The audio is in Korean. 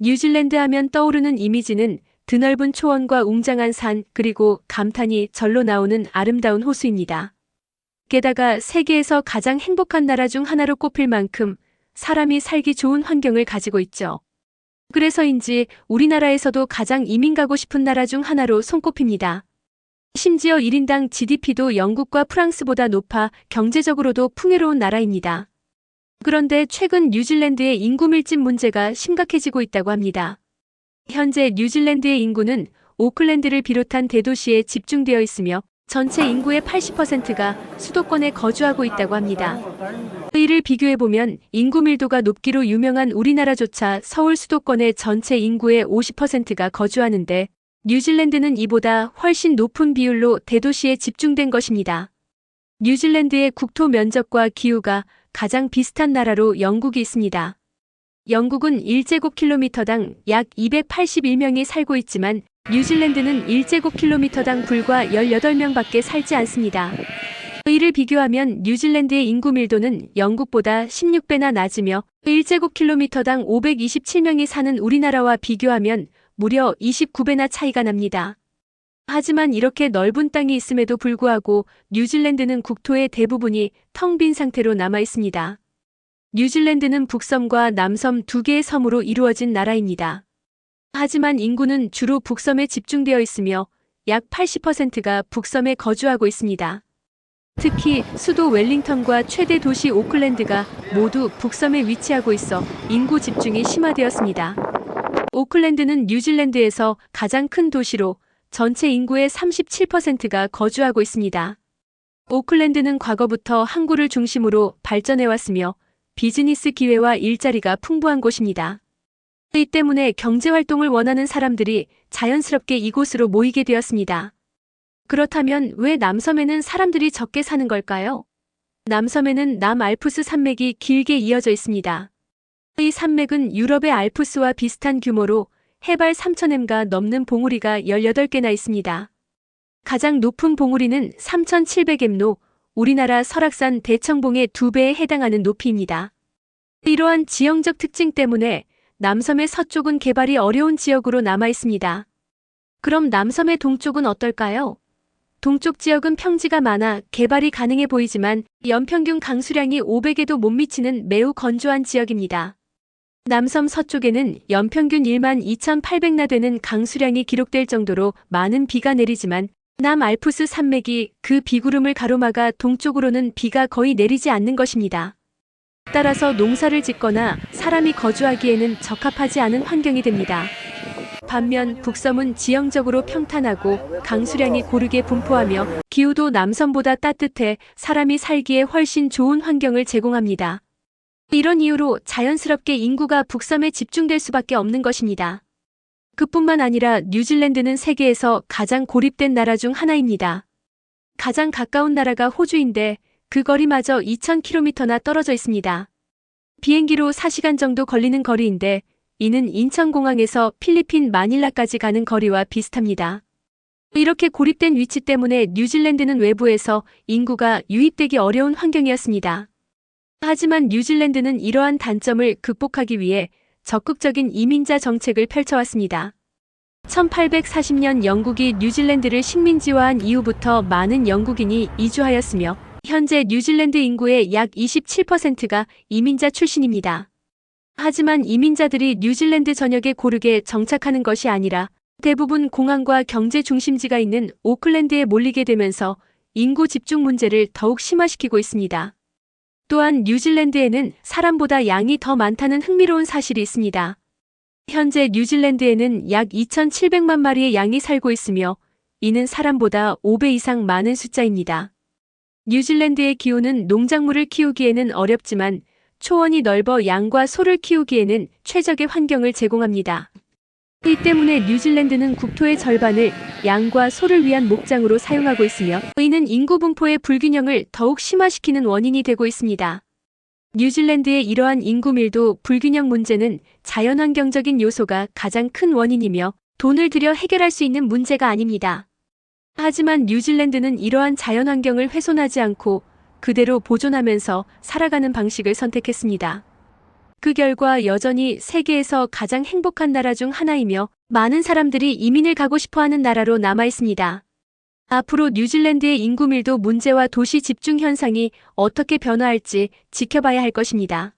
뉴질랜드 하면 떠오르는 이미지는 드넓은 초원과 웅장한 산 그리고 감탄이 절로 나오는 아름다운 호수입니다. 게다가 세계에서 가장 행복한 나라 중 하나로 꼽힐 만큼 사람이 살기 좋은 환경을 가지고 있죠. 그래서인지 우리나라에서도 가장 이민 가고 싶은 나라 중 하나로 손꼽힙니다. 심지어 1인당 GDP도 영국과 프랑스보다 높아 경제적으로도 풍요로운 나라입니다. 그런데 최근 뉴질랜드의 인구 밀집 문제가 심각해지고 있다고 합니다. 현재 뉴질랜드의 인구는 오클랜드를 비롯한 대도시에 집중되어 있으며 전체 인구의 80%가 수도권에 거주하고 있다고 합니다. 이를 비교해보면 인구 밀도가 높기로 유명한 우리나라조차 서울 수도권의 전체 인구의 50%가 거주하는데 뉴질랜드는 이보다 훨씬 높은 비율로 대도시에 집중된 것입니다. 뉴질랜드의 국토 면적과 기후가 가장 비슷한 나라로 영국이 있습니다. 영국은 1제곱킬로미터당 약 281명이 살고 있지만 뉴질랜드는 1제곱킬로미터당 불과 18명밖에 살지 않습니다. 이를 비교하면 뉴질랜드의 인구 밀도는 영국보다 16배나 낮으며 1제곱킬로미터당 527명이 사는 우리나라와 비교하면 무려 29배나 차이가 납니다. 하지만 이렇게 넓은 땅이 있음에도 불구하고 뉴질랜드는 국토의 대부분이 텅 빈 상태로 남아 있습니다. 뉴질랜드는 북섬과 남섬 두 개의 섬으로 이루어진 나라입니다. 하지만 인구는 주로 북섬에 집중되어 있으며 약 80%가 북섬에 거주하고 있습니다. 특히 수도 웰링턴과 최대 도시 오클랜드가 모두 북섬에 위치하고 있어 인구 집중이 심화되었습니다. 오클랜드는 뉴질랜드에서 가장 큰 도시로 전체 인구의 37%가 거주하고 있습니다. 오클랜드는 과거부터 항구를 중심으로 발전해왔으며 비즈니스 기회와 일자리가 풍부한 곳입니다. 이 때문에 경제활동을 원하는 사람들이 자연스럽게 이곳으로 모이게 되었습니다. 그렇다면 왜 남섬에는 사람들이 적게 사는 걸까요? 남섬에는 남알프스 산맥이 길게 이어져 있습니다. 이 산맥은 유럽의 알프스와 비슷한 규모로 해발 3000m가 넘는 봉우리가 18개나 있습니다. 가장 높은 봉우리는 3700m로 우리나라 설악산 대청봉의 2배에 해당하는 높이입니다. 이러한 지형적 특징 때문에 남섬의 서쪽은 개발이 어려운 지역으로 남아 있습니다. 그럼 남섬의 동쪽은 어떨까요? 동쪽 지역은 평지가 많아 개발이 가능해 보이지만 연평균 강수량이 500에도 못 미치는 매우 건조한 지역입니다. 남섬 서쪽에는 연평균 12,800나 되는 강수량이 기록될 정도로 많은 비가 내리지만 남알프스 산맥이 그 비구름을 가로막아 동쪽으로는 비가 거의 내리지 않는 것입니다. 따라서 농사를 짓거나 사람이 거주하기에는 적합하지 않은 환경이 됩니다. 반면 북섬은 지형적으로 평탄하고 강수량이 고르게 분포하며 기후도 남섬보다 따뜻해 사람이 살기에 훨씬 좋은 환경을 제공합니다. 이런 이유로 자연스럽게 인구가 북섬에 집중될 수밖에 없는 것입니다. 그뿐만 아니라 뉴질랜드는 세계에서 가장 고립된 나라 중 하나입니다. 가장 가까운 나라가 호주인데 그 거리마저 2000km나 떨어져 있습니다. 비행기로 4시간 정도 걸리는 거리인데 이는 인천공항에서 필리핀 마닐라까지 가는 거리와 비슷합니다. 이렇게 고립된 위치 때문에 뉴질랜드는 외부에서 인구가 유입되기 어려운 환경이었습니다. 하지만 뉴질랜드는 이러한 단점을 극복하기 위해 적극적인 이민자 정책을 펼쳐왔습니다. 1840년 영국이 뉴질랜드를 식민지화한 이후부터 많은 영국인이 이주하였으며 현재 뉴질랜드 인구의 약 27%가 이민자 출신입니다. 하지만 이민자들이 뉴질랜드 전역에 고르게 정착하는 것이 아니라 대부분 공항과 경제 중심지가 있는 오클랜드에 몰리게 되면서 인구 집중 문제를 더욱 심화시키고 있습니다. 또한 뉴질랜드에는 사람보다 양이 더 많다는 흥미로운 사실이 있습니다. 현재 뉴질랜드에는 약 2,700만 마리의 양이 살고 있으며 이는 사람보다 5배 이상 많은 숫자입니다. 뉴질랜드의 기후는 농작물을 키우기에는 어렵지만 초원이 넓어 양과 소를 키우기에는 최적의 환경을 제공합니다. 이 때문에 뉴질랜드는 국토의 절반을 양과 소를 위한 목장으로 사용하고 있으며 이는 인구 분포의 불균형을 더욱 심화시키는 원인이 되고 있습니다. 뉴질랜드의 이러한 인구 밀도 불균형 문제는 자연환경적인 요소가 가장 큰 원인이며 돈을 들여 해결할 수 있는 문제가 아닙니다. 하지만 뉴질랜드는 이러한 자연환경을 훼손하지 않고 그대로 보존하면서 살아가는 방식을 선택했습니다. 그 결과 여전히 세계에서 가장 행복한 나라 중 하나이며 많은 사람들이 이민을 가고 싶어 하는 나라로 남아 있습니다. 앞으로 뉴질랜드의 인구 밀도 문제와 도시 집중 현상이 어떻게 변화할지 지켜봐야 할 것입니다.